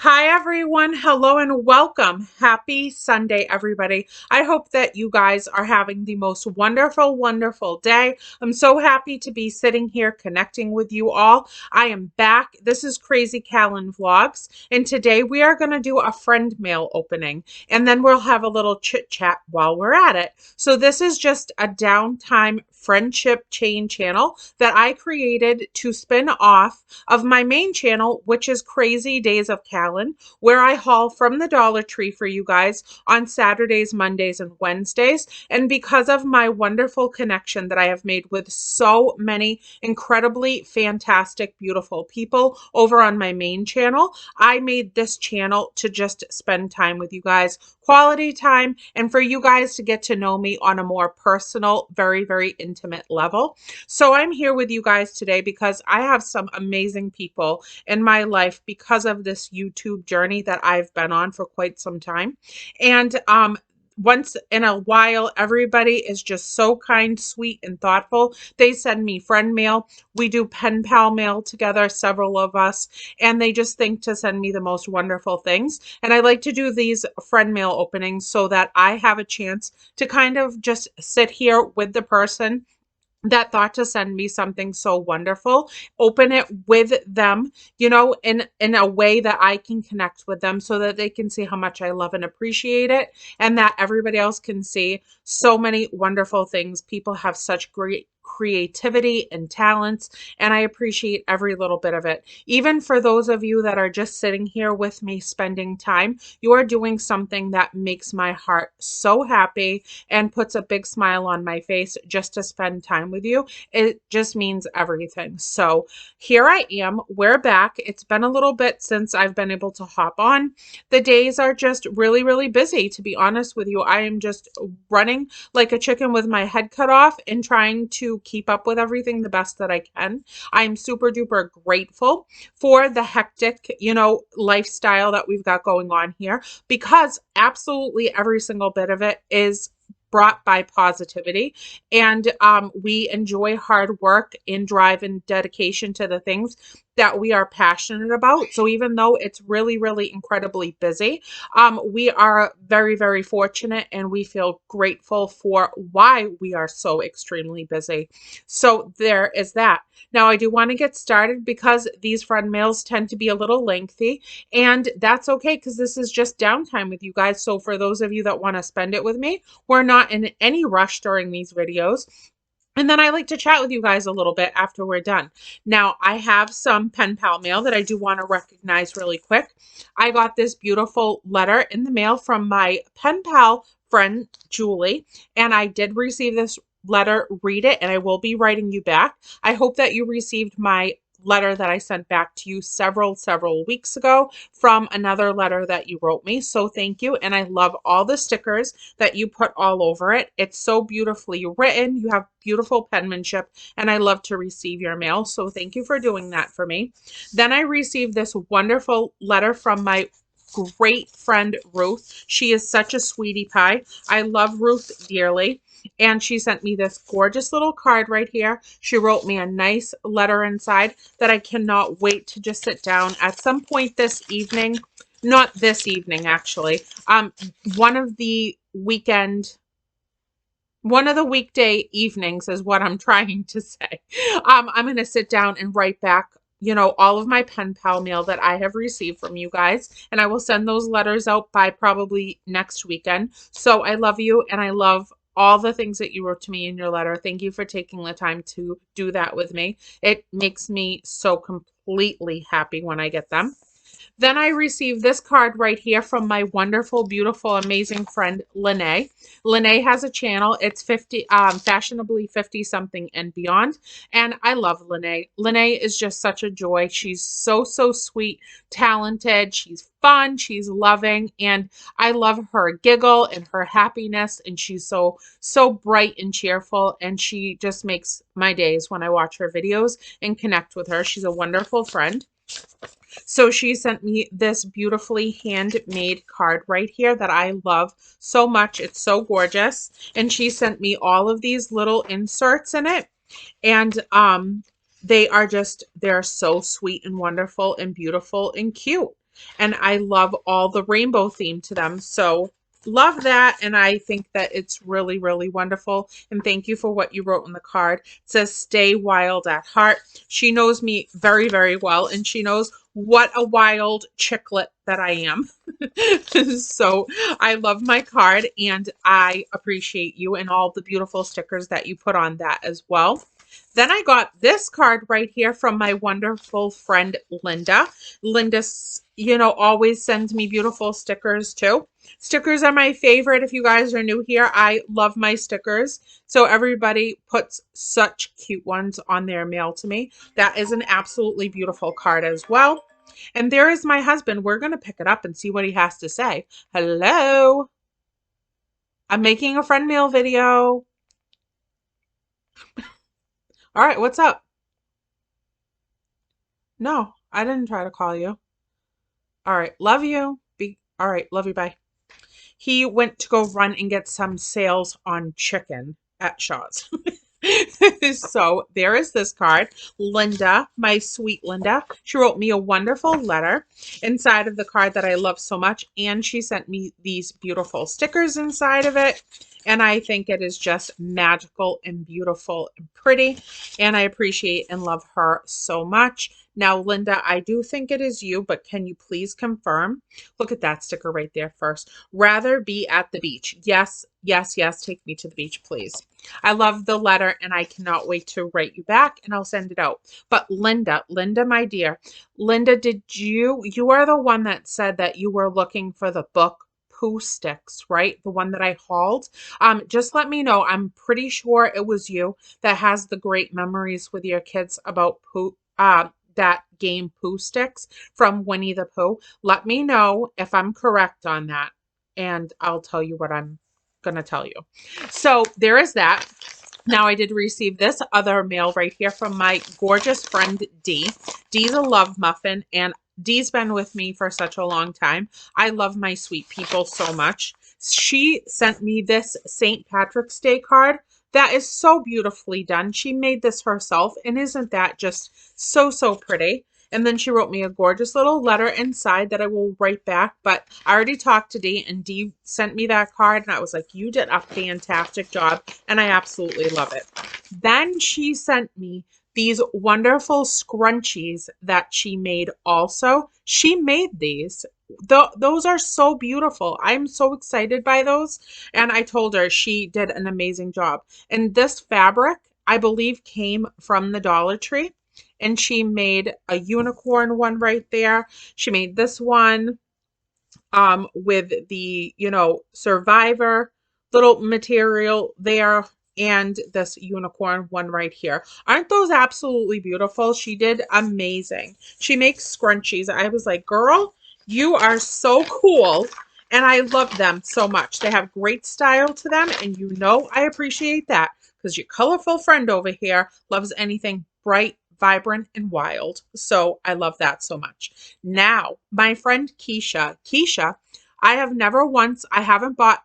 Hi, everyone. Hello and welcome. Happy Sunday, everybody. I hope that you guys are having the most wonderful, wonderful day. I'm so happy to be sitting here connecting with you all. I am back. This is Crazy Callan Vlogs, and today we are going to do a friend mail opening, and then we'll have a little chit chat while we're at it. So this is just a downtime friendship chain channel that I created to spin off of my main channel, which is Crazy Days of Callan, where I haul from the Dollar Tree for you guys on Saturdays, Mondays, and Wednesdays. And because of my wonderful connection that I have made with so many incredibly fantastic, beautiful people over on my main channel, I made this channel to just spend time with you guys, quality time, and for you guys to get to know me on a more personal, very, very intimate level. So I'm here with you guys today because I have some amazing people in my life because of this YouTube journey that I've been on for quite some time. And once in a while, everybody is just so kind, sweet, and thoughtful. They send me friend mail. We do Penpal Mail together, several of us, and they just think to send me the most wonderful things. And I like to do these friend mail openings so that I have a chance to kind of just sit here with the person that thought to send me something so wonderful, open it with them, in a way that I can connect with them so that they can see how much I love and appreciate it, and that everybody else can see so many wonderful things. People have such great creativity and talents, and I appreciate every little bit of it. Even for those of you that are just sitting here with me spending time, you are doing something that makes my heart so happy and puts a big smile on my face just to spend time with you. It just means everything. So here I am. We're back. It's been a little bit since I've been able to hop on. The days are just really, really busy, to be honest with you. I am just running like a chicken with my head cut off and trying to keep up with everything the best that I can. I'm super duper grateful for the hectic, lifestyle that we've got going on here, because absolutely every single bit of it is brought by positivity, and we enjoy hard work and drive and dedication to the things that we are passionate about. So even though it's really, really incredibly busy, we are very, very fortunate, and we feel grateful for why we are so extremely busy. So there is that. Now I do want to get started because these friend mails tend to be a little lengthy, and that's okay because this is just downtime with you guys. So for those of you that want to spend it with me, we're not in any rush during these videos. And then I like to chat with you guys a little bit after we're done. Now, I have some pen pal mail that I do want to recognize really quick. I got this beautiful letter in the mail from my pen pal friend, Julie, and I did receive this letter. Read it, and I will be writing you back. I hope that you received my letter that I sent back to you several weeks ago from another letter that you wrote me. So thank you. And I love all the stickers that you put all over it. It's so beautifully written. You have beautiful penmanship, and I love to receive your mail. So thank you for doing that for me. Then I received this wonderful letter from my great friend Ruth. She is such a sweetie pie. I love Ruth dearly. And she sent me this gorgeous little card right here. She wrote me a nice letter inside that I cannot wait to just sit down at some point this evening. Not this evening, actually. One of the weekday evenings is what I'm trying to say. I'm going to sit down and write back, all of my pen pal mail that I have received from you guys, and I will send those letters out by probably next weekend. So I love you, and I love all the things that you wrote to me in your letter. Thank you for taking the time to do that with me. It makes me so completely happy when I get them. Then I received this card right here from my wonderful, beautiful, amazing friend, Lene. Lene has a channel. It's fashionably 50 something and beyond. And I love Lene. Lene is just such a joy. She's so, so sweet, talented. She's fun. She's loving. And I love her giggle and her happiness. And she's so, so bright and cheerful. And she just makes my days when I watch her videos and connect with her. She's a wonderful friend. So she sent me this beautifully handmade card right here that I love so much. It's so gorgeous. And she sent me all of these little inserts in it. And they're so sweet and wonderful and beautiful and cute. And I love all the rainbow theme to them. So love that. And I think that it's really, really wonderful. And thank you for what you wrote in the card. It says, stay wild at heart. She knows me very, very well. And she knows what a wild chicklet that I am. So I love my card and I appreciate you and all the beautiful stickers that you put on that as well. Then I got this card right here from my wonderful friend, Linda. Linda, always sends me beautiful stickers too. Stickers are my favorite. If you guys are new here, I love my stickers. So everybody puts such cute ones on their mail to me. That is an absolutely beautiful card as well. And there is my husband. We're going to pick it up and see what he has to say. Hello. I'm making a friend mail video. All right, what's up? No, I didn't try to call you. All right, love you. All right, love you, bye. He went to go run and get some sales on chicken at Shaw's. So there is this card. Linda, my sweet Linda, she wrote me a wonderful letter inside of the card that I love so much. And she sent me these beautiful stickers inside of it. And I think it is just magical and beautiful and pretty. And I appreciate and love her so much. Now, Linda, I do think it is you, but can you please confirm? Look at that sticker right there first. Rather be at the beach. Yes, yes, yes. Take me to the beach, please. I love the letter and I cannot wait to write you back and I'll send it out. But Linda, my dear, Linda, you are the one that said that you were looking for the book Pooh Sticks, right? The one that I hauled. Just let me know. I'm pretty sure it was you that has the great memories with your kids about Pooh, that game Pooh Sticks from Winnie the Pooh. Let me know if I'm correct on that and I'll tell you what I'm going to tell you. So there is that. Now I did receive this other mail right here from my gorgeous friend Dee. Dee's a love muffin and Dee's been with me for such a long time. I love my sweet people so much. She sent me this St. Patrick's Day card that is so beautifully done. She made this herself and isn't that just so, so pretty? And then she wrote me a gorgeous little letter inside that I will write back. But I already talked to Dee and Dee sent me that card. And I was like, you did a fantastic job. And I absolutely love it. Then she sent me these wonderful scrunchies that she made also. She made these. Those are so beautiful. I'm so excited by those. And I told her she did an amazing job. And this fabric, I believe, came from the Dollar Tree. And she made a unicorn one right there. She made this one with the, Survivor little material there and this unicorn one right here. Aren't those absolutely beautiful? She did amazing. She makes scrunchies. I was like, girl, you are so cool. And I love them so much. They have great style to them. And I appreciate that because your colorful friend over here loves anything bright, vibrant, and wild. So I love that so much. Now, my friend Keisha, I haven't bought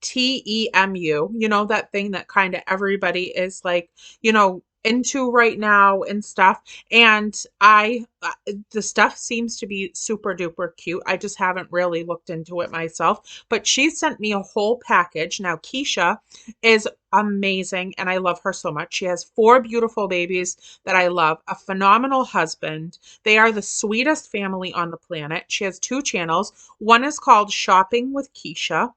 TEMU, that thing that kind of everybody is like, into right now and stuff. And the stuff seems to be super duper cute. I just haven't really looked into it myself, but she sent me a whole package. Now, Keisha is amazing and I love her so much. She has 4 beautiful babies that I love, a phenomenal husband. They are the sweetest family on the planet. She has 2 channels. One is called Shopping with Keisha.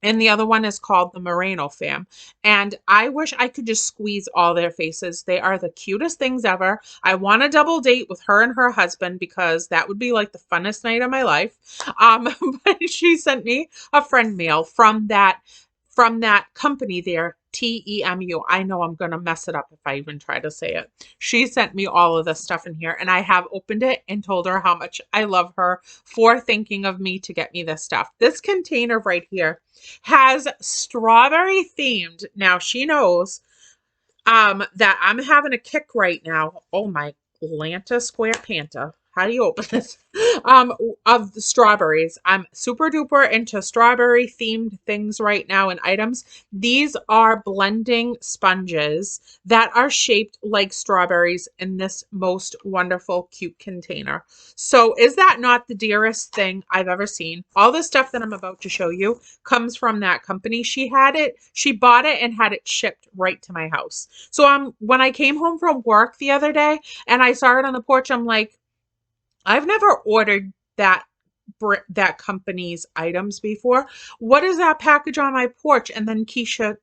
And the other one is called the Moreno Fam. And I wish I could just squeeze all their faces. They are the cutest things ever. I want a double date with her and her husband because that would be like the funnest night of my life. But she sent me a friend mail from that company there, TEMU. I know I'm going to mess it up if I even try to say it. She sent me all of this stuff in here and I have opened it and told her how much I love her for thinking of me to get me this stuff. This container right here has strawberry themed. Now she knows that I'm having a kick right now. Oh my Lanta Square Panta. how do you open this? Of the strawberries. I'm super duper into strawberry themed things right now and items. These are blending sponges that are shaped like strawberries in this most wonderful, cute container. So is that not the dearest thing I've ever seen? All the stuff that I'm about to show you comes from that company. She bought it and had it shipped right to my house. So when I came home from work the other day and I saw it on the porch, I'm like, I've never ordered that company's items before. What is that package on my porch? And then Keisha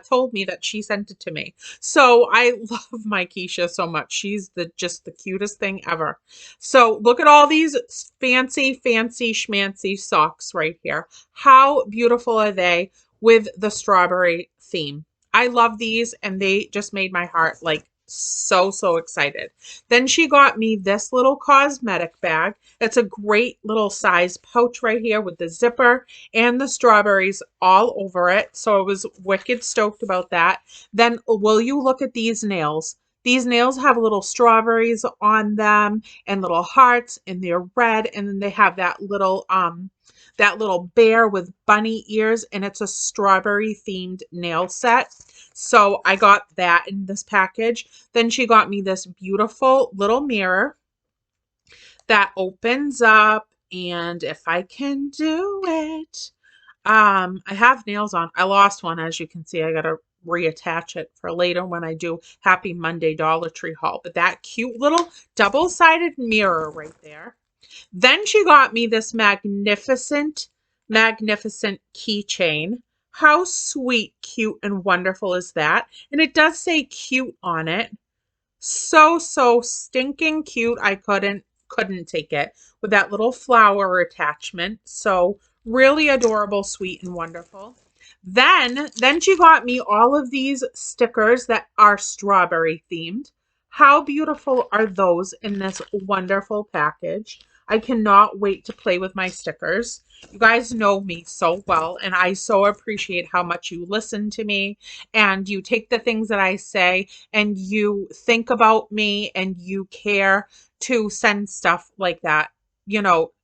told me that she sent it to me. So I love my Keisha so much. She's just the cutest thing ever. So look at all these fancy schmancy socks right here. How beautiful are they with the strawberry theme? I love these, and they just made my heart like so excited. Then she got me this little cosmetic bag. It's a great little size pouch right here with the zipper and the strawberries all over it. So I was wicked stoked about that. Then will you look at these nails? These nails have little strawberries on them and little hearts, and they're red, and then they have that little bear with bunny ears, and it's a strawberry themed nail set. So I got that in this package. Then she got me this beautiful little mirror that opens up, and if I can do it, I have nails on. I lost one, as you can see. I gotta reattach it for later when I do Happy Monday Dollar Tree haul. But that cute little double-sided mirror right there. Then she got me this magnificent keychain. How sweet, cute, and wonderful is that? And it does say cute on it. So stinking cute. I couldn't take it with that little flower attachment. So really adorable, sweet, and wonderful. Then she got me all of these stickers that are strawberry themed. How beautiful are those in this wonderful package? I cannot wait to play with my stickers. You guys know me so well, and I so appreciate how much you listen to me and you take the things that I say and you think about me and you care to send stuff like that,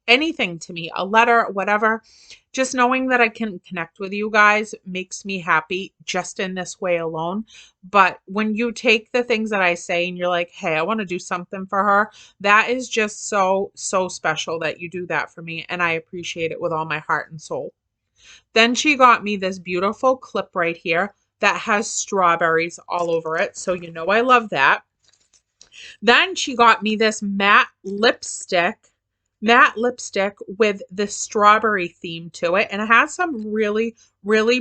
anything to me, a letter, whatever. Just knowing that I can connect with you guys makes me happy just in this way alone. But when you take the things that I say and you're like, hey, I want to do something for her, that is just so special that you do that for me. And I appreciate it with all my heart and soul. Then she got me this beautiful clip right here that has strawberries all over it. So I love that. Then she got me this matte lipstick with the strawberry theme to it, and it has some really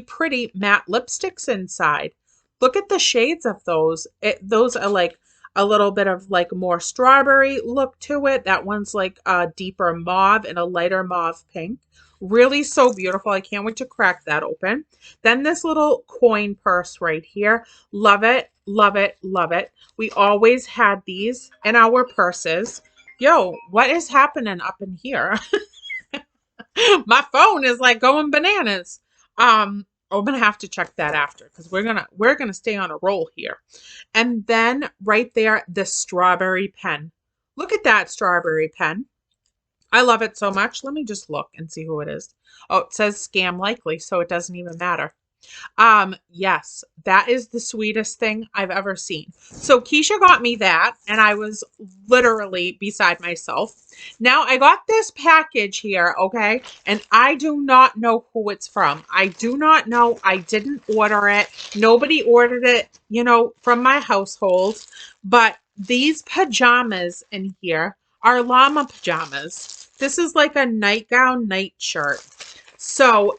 pretty matte lipsticks inside. Look at the shades of those. Those are like a little bit of like more strawberry look to it. That one's like a deeper mauve and a lighter mauve pink. Really so beautiful. I can't wait to crack that open. Then this little coin purse right here. Love it. We always had these in our purses. Yo, what is happening up in here? My phone is like going bananas. I'm gonna have to check that after because we're gonna stay on a roll here. And then right there, the strawberry pen. Look at that strawberry pen. I love it so much. Let me just look and see who it is. Oh, it says scam likely, so it doesn't even matter. Yes, that is the sweetest thing I've ever seen. So Keisha got me that, and I was literally beside myself. Now I got this package here, okay, and I do not know who it's from. I do not know. I didn't order it. Nobody ordered it, from my household, but these pajamas in here are llama pajamas. This is like a nightgown, night shirt. So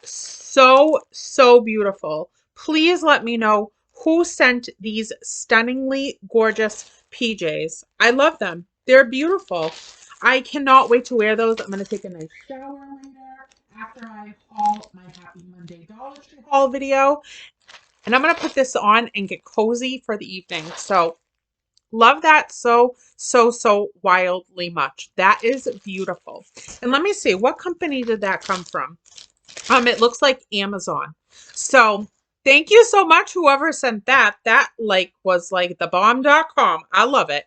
beautiful. Please let me know who sent these stunningly gorgeous PJs. I love them. They're beautiful. I cannot wait to wear those. I'm going to take a nice shower later after I haul my Happy Monday Dollar Tree haul video. And I'm going to put this on and get cozy for the evening. So love that so wildly much. That is beautiful. And let me see, what company did that come from? It looks like Amazon. So thank you so much, whoever sent that. That was like the bomb.com. I love it.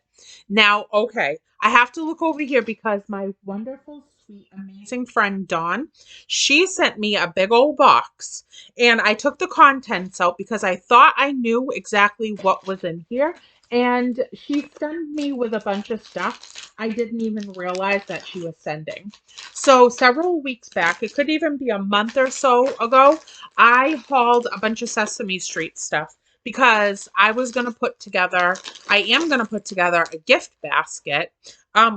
Now, okay, I have to look over here because my wonderful, sweet, amazing friend Dawn, she sent me a big old box and I took the contents out because I thought I knew exactly what was in here. And she sent me with a bunch of stuff I didn't even realize that she was sending. So several weeks back, it could even be a month or so ago, I hauled a bunch of Sesame Street stuff because I am going to put together a gift basket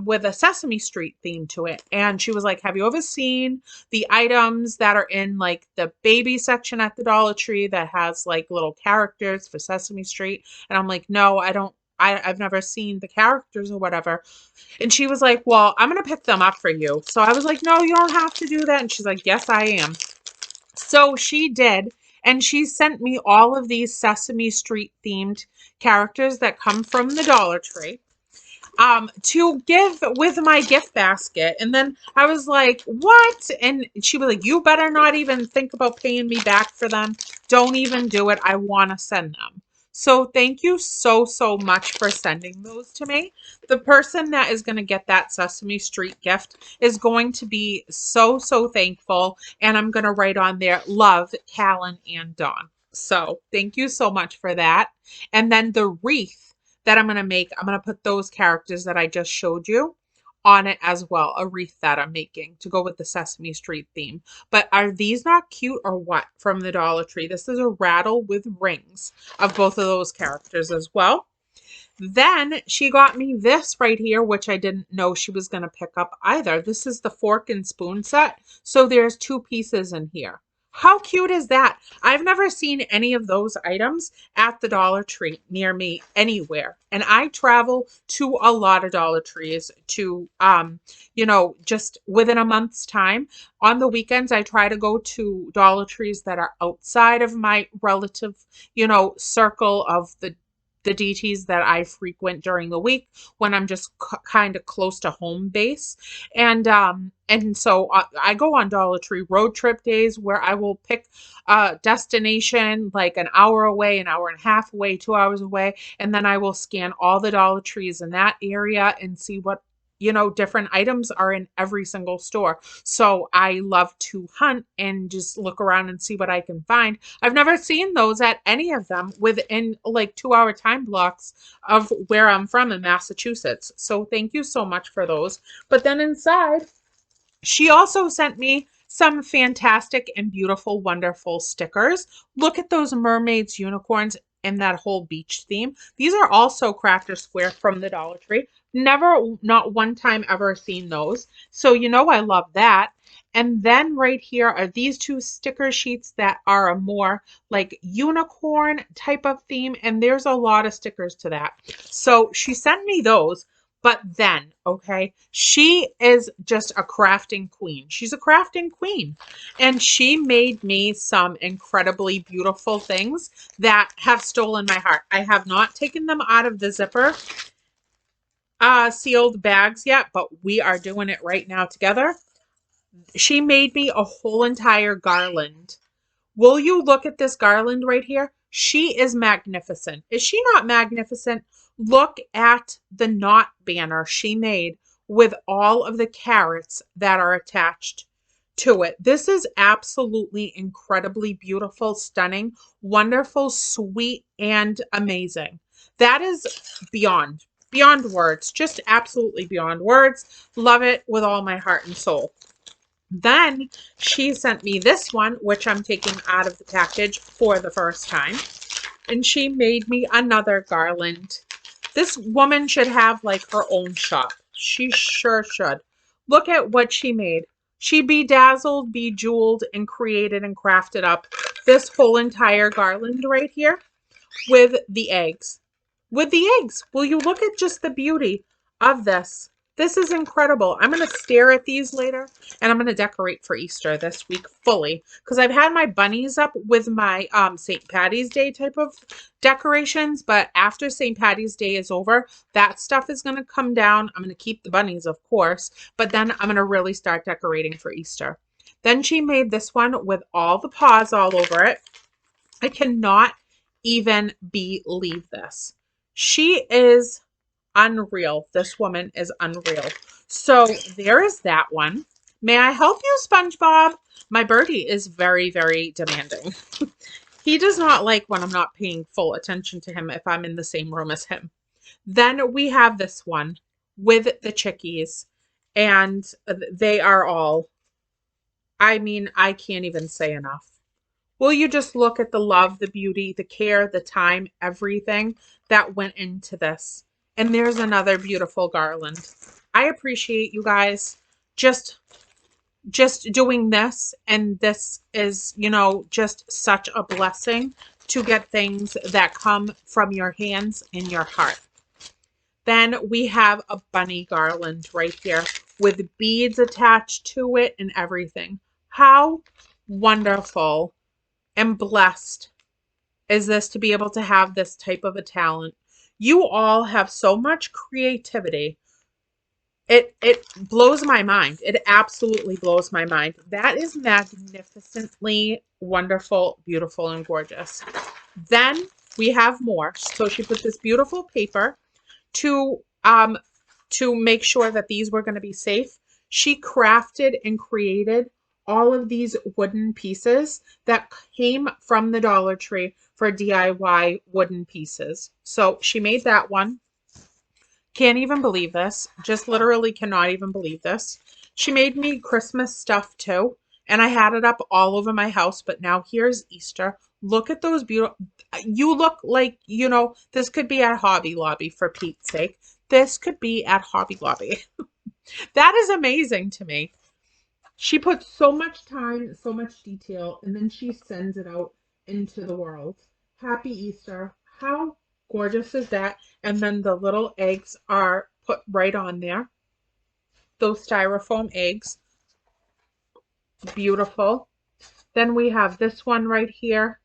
with a Sesame Street theme to it. And she was like, have you ever seen the items that are in like the baby section at the Dollar Tree that has like little characters for Sesame Street? And I'm like, no, I don't. I've never seen the characters or whatever. And she was like, well, I'm going to pick them up for you. So I was like, no, you don't have to do that. And she's like, yes, I am. So she did. And she sent me all of these Sesame Street themed characters that come from the Dollar Tree to give with my gift basket. And then I was like, what? And she was like, you better not even think about paying me back for them. Don't even do it. I want to send them. So thank you so, so much for sending those to me. The person that is going to get that Sesame Street gift is going to be so, so thankful. And I'm going to write on there, love, Callan and Dawn. So thank you so much for that. And then the wreath that I'm going to make, I'm going to put those characters that I just showed you on it as well. A wreath that I'm making to go with the Sesame Street theme. But are these not cute or what from the Dollar Tree? This is a rattle with rings of both of those characters as well. Then she got me this right here, which I didn't know she was going to pick up either. This is the fork and spoon set. So there's 2 pieces in here. How cute is that? I've never seen any of those items at the Dollar Tree near me anywhere. And I travel to a lot of Dollar Trees to, just within a month's time. On the weekends, I try to go to Dollar Trees that are outside of my relative, circle of the DTs that I frequent during the week when I'm just kind of close to home base. And so I go on Dollar Tree road trip days where I will pick a destination like an hour away, an hour and a half away, 2 hours away. And then I will scan all the Dollar Trees in that area and see what different items are in every single store. So I love to hunt and just look around and see what I can find. I've never seen those at any of them within like 2-hour time blocks of where I'm from in Massachusetts. So thank you so much for those. But then inside, she also sent me some fantastic and beautiful, wonderful stickers. Look at those mermaids, unicorns, and that whole beach theme. These are also Crafter Square from the Dollar Tree. Never, not one time ever seen those. So I love that. And then right here are these 2 sticker sheets that are a more like unicorn type of theme. And there's a lot of stickers to that. So she sent me those. But then, okay, she is just a crafting queen. She's a crafting queen. And she made me some incredibly beautiful things that have stolen my heart. I have not taken them out of the zipper sealed bags yet, but we are doing it right now together. She made me a whole entire garland. Will you look at this garland right here? She is magnificent. Is she not magnificent? Look at the knot banner she made with all of the carrots that are attached to it. This is absolutely incredibly beautiful, stunning, wonderful, sweet, and amazing. That is beyond words, just absolutely beyond words. Love it with all my heart and soul. Then she sent me this one, which I'm taking out of the package for the first time. And she made me another garland. This woman should have like her own shop. She sure should. Look at what she made. She bedazzled, bejeweled, and created and crafted up this whole entire garland right here with the eggs. With the eggs. Will you look at just the beauty of this? This is incredible. I'm going to stare at these later, and I'm going to decorate for Easter this week fully, because I've had my bunnies up with my St. Patty's Day type of decorations, but after St. Patty's Day is over, that stuff is going to come down. I'm going to keep the bunnies, of course, but then I'm going to really start decorating for Easter. Then she made this one with all the paws all over it. I cannot even believe this. She is Unreal. This woman is unreal. So there is that one. May I help you, SpongeBob? My birdie is very, very demanding. He does not like when I'm not paying full attention to him if I'm in the same room as him. Then we have this one with the chickies, and they are all, I mean, I can't even say enough. Will you just look at the love, the beauty, the care, the time, everything that went into this? And there's another beautiful garland. I appreciate you guys just doing this, and this is, just such a blessing to get things that come from your hands and your heart. Then we have a bunny garland right here with beads attached to it and everything. How wonderful and blessed is this to be able to have this type of a talent. You all have so much creativity. It blows my mind. It absolutely blows my mind. That is magnificently wonderful, beautiful, and gorgeous. Then we have more. So she put this beautiful paper to make sure that these were going to be safe. She crafted and created all of these wooden pieces that came from the Dollar Tree for DIY wooden pieces. So she made that one. Can't even believe this. Just literally cannot even believe this. She made me Christmas stuff too. And I had it up all over my house. But now here's Easter. Look at those beautiful. You look like, this could be at Hobby Lobby, for Pete's sake. This could be at Hobby Lobby. That is amazing to me. She puts so much time, so much detail, and then she sends it out into the world. Happy Easter. How gorgeous is that? And then the little eggs are put right on there. Those styrofoam eggs. Beautiful. Then we have this one right here.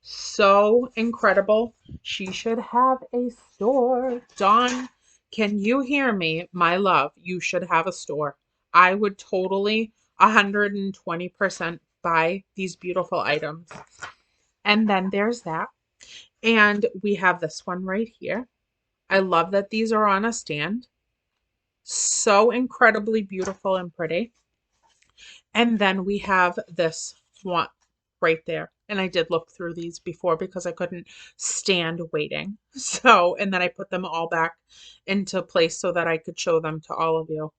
So incredible. She should have a store. Dawn, can you hear me? My love, you should have a store. I would totally 120% buy these beautiful items. And then there's that. And we have this one right here. I love that these are on a stand. So incredibly beautiful and pretty. And then we have this one right there. And I did look through these before because I couldn't stand waiting. So, and then I put them all back into place so that I could show them to all of you.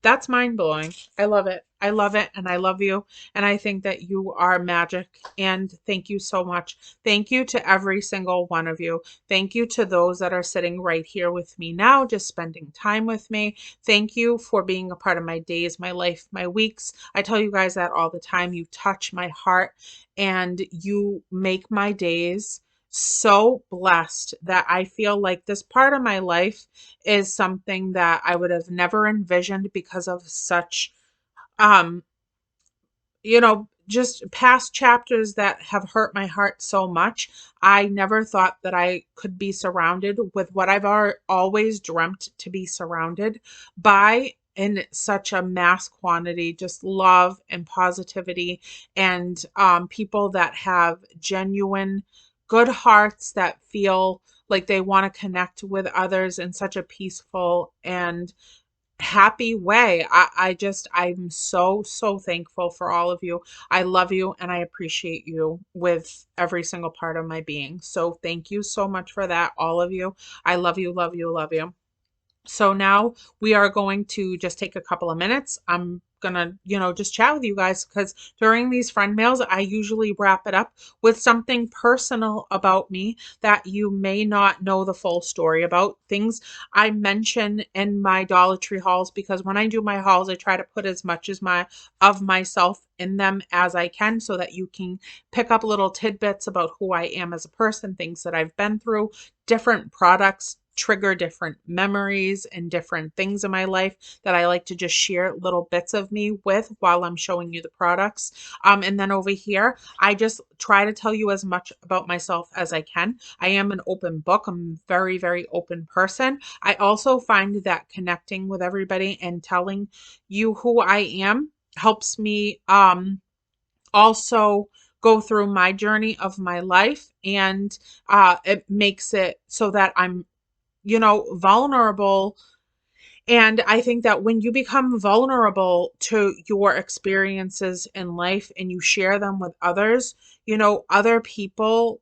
That's mind-blowing. I love it. I love it, and I love you, and I think that you are magic, and thank you so much. Thank you to every single one of you. Thank you to those that are sitting right here with me now, just spending time with me. Thank you for being a part of my days, my life, my weeks. I tell you guys that all the time. You touch my heart, and you make my days so blessed that I feel like this part of my life is something that I would have never envisioned because of such, um, just past chapters that have hurt my heart so much. I never thought that I could be surrounded with what I've always dreamt to be surrounded by in such a mass quantity, just love and positivity, and people that have genuine good hearts that feel like they want to connect with others in such a peaceful and happy way. I'm so, so thankful for all of you. I love you and I appreciate you with every single part of my being. So thank you so much for that, all of you. I love you, love you, love you. So now we are going to just take a couple of minutes. I'm gonna, just chat with you guys because during these friend mails, I usually wrap it up with something personal about me that you may not know the full story about. Things I mention in my Dollar Tree hauls, because when I do my hauls, I try to put as much as of myself in them as I can so that you can pick up little tidbits about who I am as a person, things that I've been through, different products trigger different memories and different things in my life that I like to just share little bits of me with while I'm showing you the products. And then over here, I just try to tell you as much about myself as I can. I am an open book. I'm a very, very open person. I also find that connecting with everybody and telling you who I am helps me also go through my journey of my life, and it makes it so that I'm vulnerable. And I think that when you become vulnerable to your experiences in life and you share them with others, other people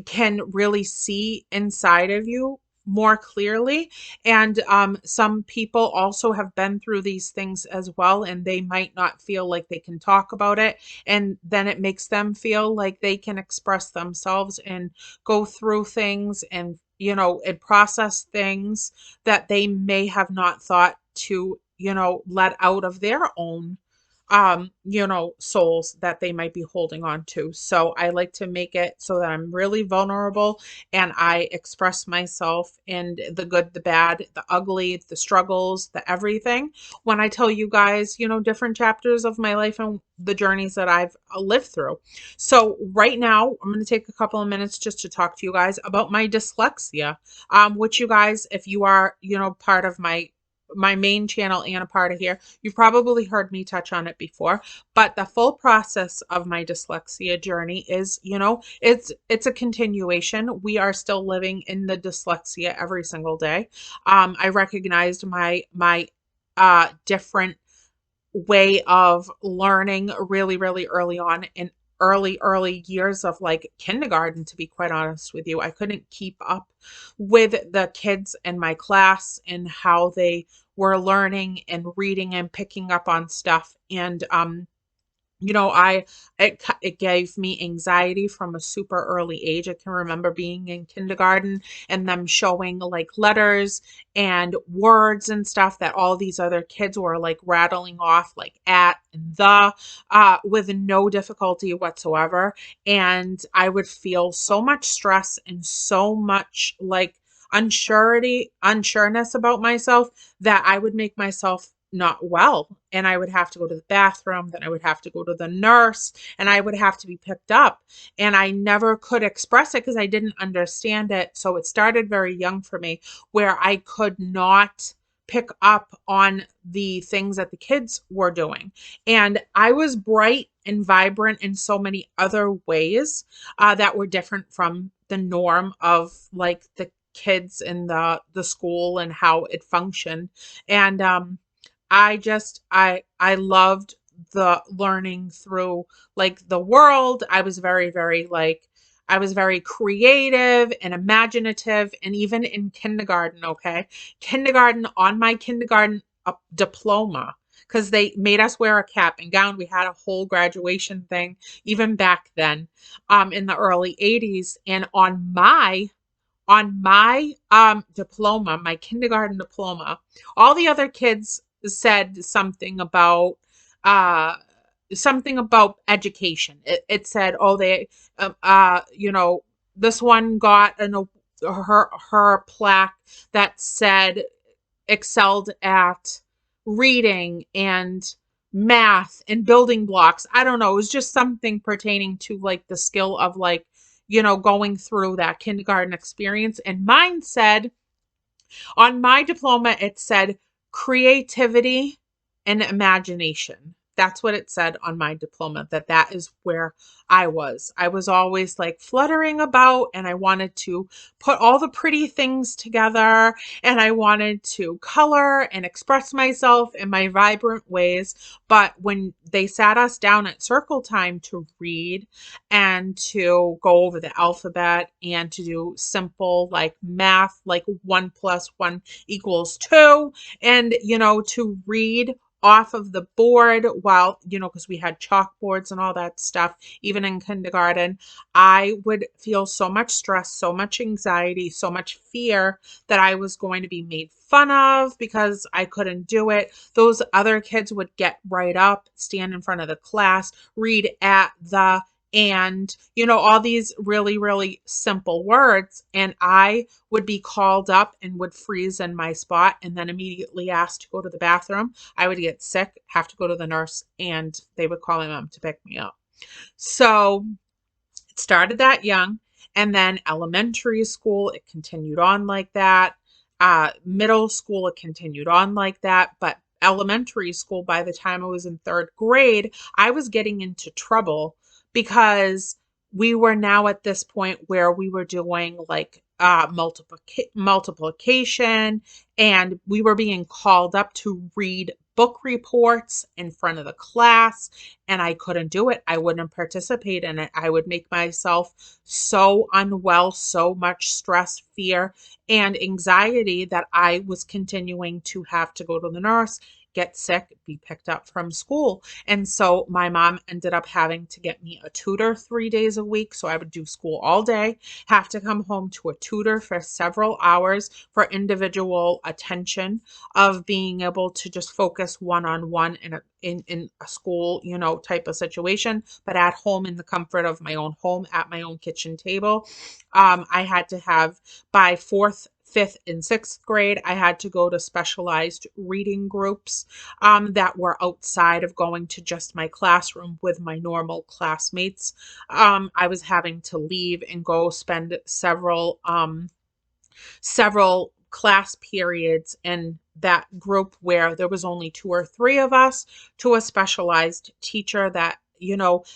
can really see inside of you more clearly. And some people also have been through these things as well, and they might not feel like they can talk about it. And then it makes them feel like they can express themselves and go through things and, and process things that they may have not thought to, let out of their own souls that they might be holding on to. So I like to make it so that I'm really vulnerable and I express myself in the good, the bad, the ugly, the struggles, the everything. When I tell you guys, different chapters of my life and the journeys that I've lived through. So right now, I'm going to take a couple of minutes just to talk to you guys about my dyslexia, which you guys, if you are, part of my main channel and a part of here, you've probably heard me touch on it before. But the full process of my dyslexia journey is, it's a continuation. We are still living in the dyslexia every single day. I recognized my different way of learning really, really early on in early years of like kindergarten, to be quite honest with you. I couldn't keep up with the kids in my class and how they were learning and reading and picking up on stuff. And it gave me anxiety from a super early age. I can remember being in kindergarten and them showing like letters and words and stuff that all these other kids were like rattling off like at and the with no difficulty whatsoever. And I would feel so much stress and so much like unsureness about myself that I would make myself not well, and I would have to go to the bathroom, then I would have to go to the nurse, and I would have to be picked up, and I never could express it because I didn't understand it. So it started very young for me where I could not pick up on the things that the kids were doing, and I was bright and vibrant in so many other ways that were different from the norm of like the kids in the school and how it functioned. And I loved the learning through like the world. I was very, very like, I was very creative and imaginative. And even in kindergarten, okay, kindergarten, on my kindergarten diploma, because they made us wear a cap and gown. We had a whole graduation thing even back then, in the early 80s. And on my diploma, my kindergarten diploma, all the other kids said uh something about education. It said, oh, they this one got her plaque that said excelled at reading and math and building blocks. I don't know. It was just something pertaining to like the skill of like, going through that kindergarten experience. And mine said, on my diploma, it said creativity and imagination. That's what it said on my diploma, that is where I was. I was always like fluttering about and I wanted to put all the pretty things together and I wanted to color and express myself in my vibrant ways. But when they sat us down at circle time to read and to go over the alphabet and to do simple like math, like 1 + 1 = 2, and, to read off of the board while, because we had chalkboards and all that stuff, even in kindergarten, I would feel so much stress, so much anxiety, so much fear that I was going to be made fun of because I couldn't do it. Those other kids would get right up, stand in front of the class, read at the and, all these really, really simple words. And I would be called up and would freeze in my spot and then immediately asked to go to the bathroom. I would get sick, have to go to the nurse, and they would call my mom to pick me up. So it started that young. And then elementary school, it continued on like that. Middle school, it continued on like that. But elementary school, by the time I was in third grade, I was getting into trouble because we were now at this point where we were doing like multiplication, and we were being called up to read book reports in front of the class, and I couldn't do it. I wouldn't participate in it. I would make myself so unwell, so much stress, fear, and anxiety that I was continuing to have to go to the nurse, get sick, be picked up from school. And so my mom ended up having to get me a tutor 3 days a week. So I would do school all day, have to come home to a tutor for several hours for individual attention, of being able to just focus one-on-one in a school, type of situation, but at home in the comfort of my own home at my own kitchen table. I had to have, by fourth, fifth, and sixth grade, I had to go to specialized reading groups that were outside of going to just my classroom with my normal classmates. I was having to leave and go spend several class periods in that group where there was only two or three of us, to a specialized teacher that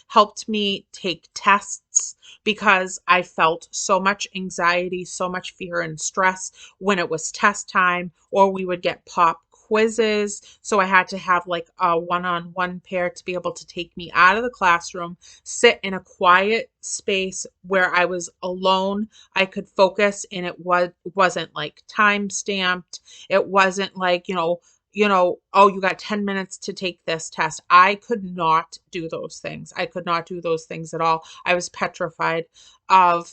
helped me take tests, because I felt so much anxiety, so much fear and stress when it was test time, or we would get pop quizzes. So I had to have like a one-on-one pair to be able to take me out of the classroom, sit in a quiet space where I was alone. I could focus, and wasn't like time stamped. It wasn't like, oh, you got 10 minutes to take this test. I could not do those things. I could not do those things at all. I was petrified of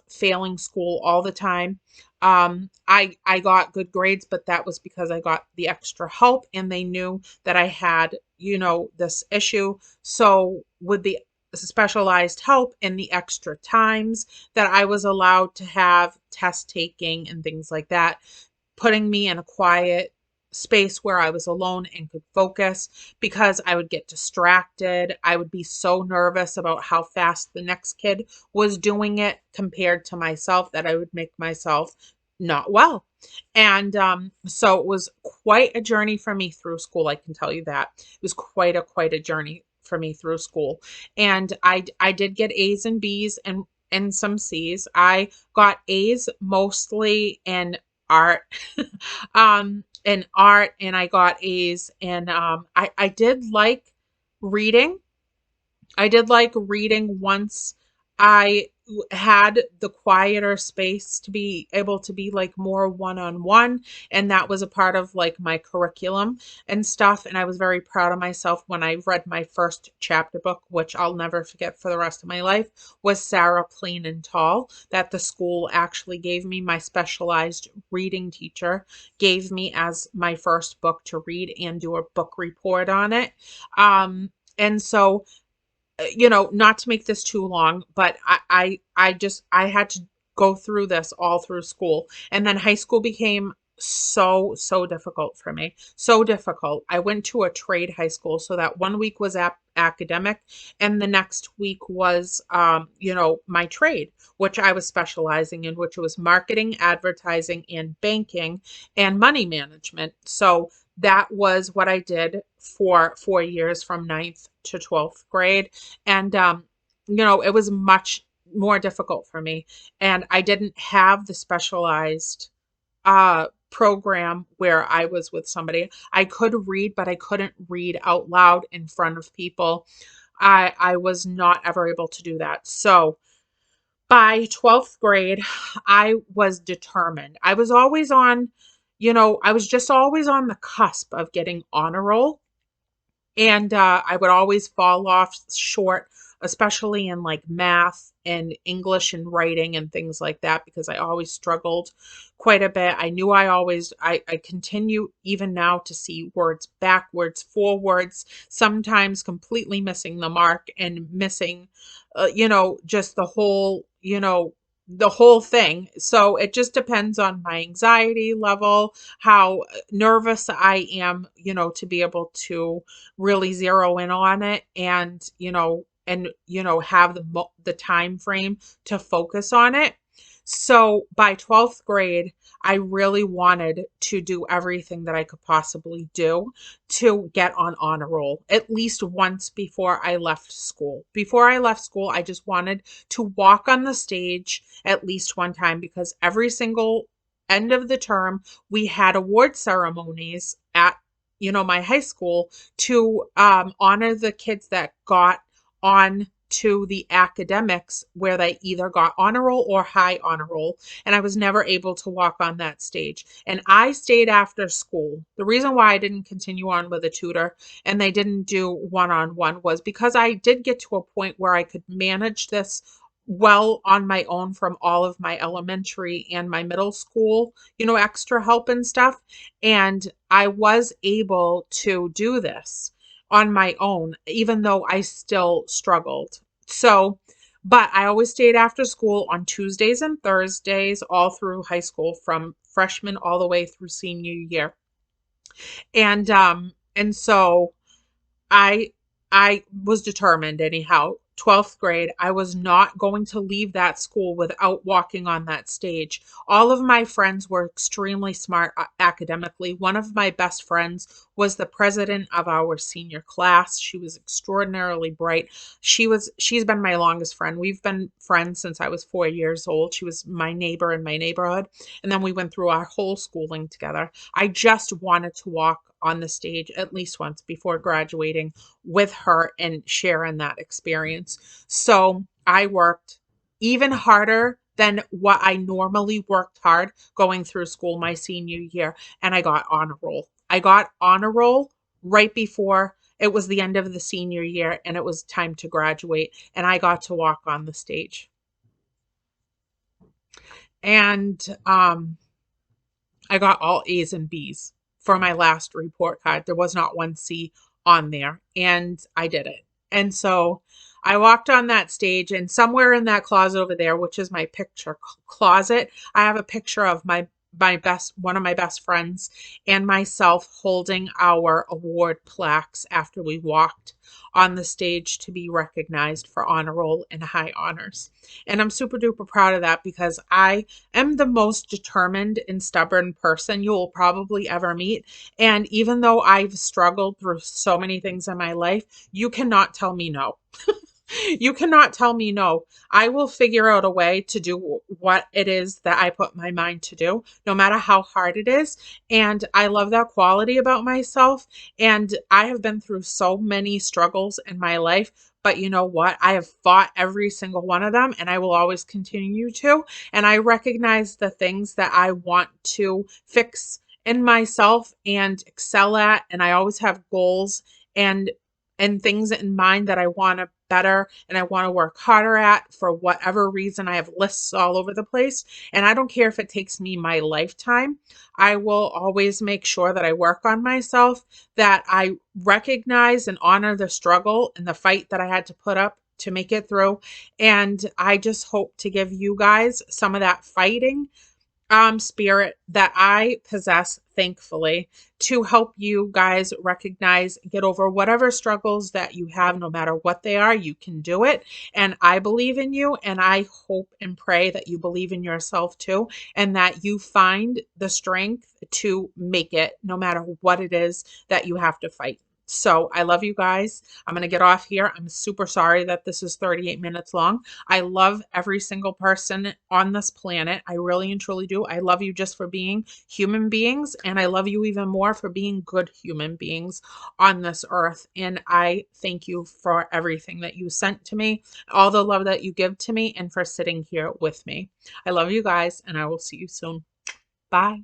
failing school all the time. I got good grades, but that was because I got the extra help, and they knew that I had, this issue. So with the specialized help and the extra times that I was allowed to have test taking and things like that, putting me in a quiet space where I was alone and could focus, because I would get distracted. I would be so nervous about how fast the next kid was doing it compared to myself, that I would make myself not well. And so it was quite a journey for me through school. I can tell you that. It was quite a journey for me through school. And I did get A's and B's and some C's. I got A's mostly in art. And I got A's, and I did like reading. I did like reading once I had the quieter space to be able to be like more one-on-one, and that was a part of like my curriculum and stuff. And I was very proud of myself when I read my first chapter book, which I'll never forget for the rest of my life, was Sarah Plain and Tall, that the school actually gave me. My specialized reading teacher gave me as my first book to read and do a book report on it. And so, not to make this too long, but I had to go through this all through school. And then high school became so difficult for me. So difficult. I went to a trade high school, so that one week was academic, and the next week was, my trade, which I was specializing in, which was marketing, advertising, and banking, and money management. So that was what I did for 4 years, from ninth to 12th grade. And, it was much more difficult for me. And I didn't have the specialized program where I was with somebody. I could read, but I couldn't read out loud in front of people. I was not ever able to do that. So by 12th grade, I was determined. I was always on, I was just always on the cusp of getting honor roll. And I would always fall off short, especially in like math and English and writing and things like that, because I always struggled quite a bit. I knew I continue even now to see words backwards, forwards, sometimes completely missing the mark and missing, just the whole thing. So it just depends on my anxiety level, how nervous I am, to be able to really zero in on it, and have the time frame to focus on it. So by 12th grade, I really wanted to do everything that I could possibly do to get on honor roll at least once before I left school. Before I left school, I just wanted to walk on the stage at least one time because every single end of the term, we had award ceremonies at my high school to honor the kids that got on to the academics where they either got honor roll or high honor roll. And I was never able to walk on that stage. And I stayed after school. The reason why I didn't continue on with a tutor and they didn't do one-on-one was because I did get to a point where I could manage this well on my own from all of my elementary and my middle school, extra help and stuff. And I was able to do this on my own, even though I still struggled. So, but I always stayed after school on Tuesdays and Thursdays all through high school from freshman all the way through senior year. And so I I was determined anyhow. 12th grade, I was not going to leave that school without walking on that stage. All of my friends were extremely smart academically. One of my best friends was the president of our senior class. She was extraordinarily bright. She's been my longest friend. We've been friends since I was 4 years old. She was my neighbor in my neighborhood, and then we went through our whole schooling together. I just wanted to walk on the stage at least once before graduating with her and sharing that experience. So I worked even harder than what I normally worked hard going through school my senior year, and I got honor roll. I got honor roll right before it was the end of the senior year and it was time to graduate, and I got to walk on the stage. And I got all A's and B's for my last report card. There was not one C on there, and I did it. And so I walked on that stage, and somewhere in that closet over there, which is my picture closet, I have a picture of one of my best friends and myself holding our award plaques after we walked on the stage to be recognized for honor roll and high honors. And I'm super duper proud of that because I am the most determined and stubborn person you will probably ever meet. And even though I've struggled through so many things in my life, you cannot tell me no. You cannot tell me no. I will figure out a way to do what it is that I put my mind to do, no matter how hard it is. And I love that quality about myself. And I have been through so many struggles in my life. But you know what? I have fought every single one of them, and I will always continue to. And I recognize the things that I want to fix in myself and excel at. And I always have goals and things in mind that I want to better and I want to work harder at for whatever reason. I have lists all over the place, and I don't care if it takes me my lifetime. I will always make sure that I work on myself, that I recognize and honor the struggle and the fight that I had to put up to make it through. And I just hope to give you guys some of that fighting spirit that I possess, thankfully, to help you guys recognize, get over whatever struggles that you have, no matter what they are. You can do it. And I believe in you. And I hope and pray that you believe in yourself too, and that you find the strength to make it, no matter what it is that you have to fight. So I love you guys. I'm going to get off here. I'm super sorry that this is 38 minutes long. I love every single person on this planet. I really and truly do. I love you just for being human beings, and I love you even more for being good human beings on this earth. And I thank you for everything that you sent to me, all the love that you give to me, and for sitting here with me. I love you guys, and I will see you soon. Bye.